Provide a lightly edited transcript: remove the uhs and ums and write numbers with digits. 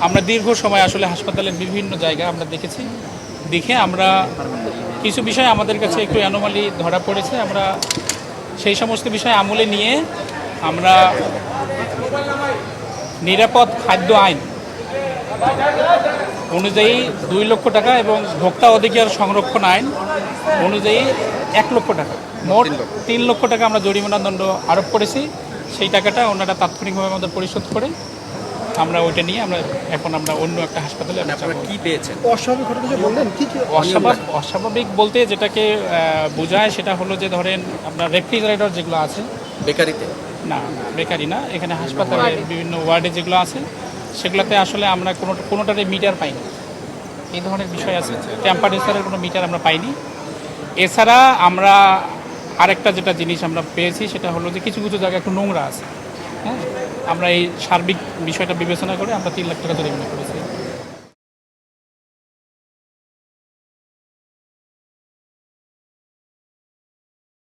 আমরা দীর্ঘ সময় আসলে হাসপাতালের বিভিন্ন জায়গা আমরা দেখেছি, দেখে আমরা কিছু বিষয় আমাদের কাছে একটু অ্যানোমালি ধরা পড়েছে। আমরা সেই সমস্ত বিষয় আমলে নিয়ে আমরা নিরাপদ খাদ্য আইন অনুযায়ী 2 লক্ষ টাকা এবং ভোক্তা অধিকার সংরক্ষণ আইন অনুযায়ী 1 লক্ষ টাকা, মোট 3 লক্ষ টাকা আমরা জরিমানা দণ্ড আরোপ করেছি। সেই টাকাটা ওনারা তাৎক্ষণিকভাবে আমাদের পরিশোধ করে আমরা ওইটা নিয়ে আমরা অন্য একটা হাসপাতালে কি পেয়েছেন? অস্বাভাবিক ঘটনা যে বললেন কি কি অস্বাভাবিক বলতে যেটাকে বোঝায় সেটা হলো যে ধরেন আপনার রেফ্রিজারেটর যেগুলো আছে বেকারিতে? না, বেকারি না, এখানে হাসপাতালের বিভিন্ন ওয়ার্ডে যেগুলো আছে সেগুলোতে আসলে আমরা কোনোটারে মিটার পাইনি। এই ধরনের বিষয় আছে, টেম্পারেচারের কোনো মিটার আমরা পাইনি। এছাড়া আমরা আরেকটা যেটা জিনিস আমরা পেয়েছি সেটা হলো যে কিছু কিছু জায়গায় একটু নোংরা আছে। হ্যাঁ, আমরা এই সার্বিক বিষয়টা বিবেচনা করে আমরা 3 লাখ টাকা জরিমানা করেছি।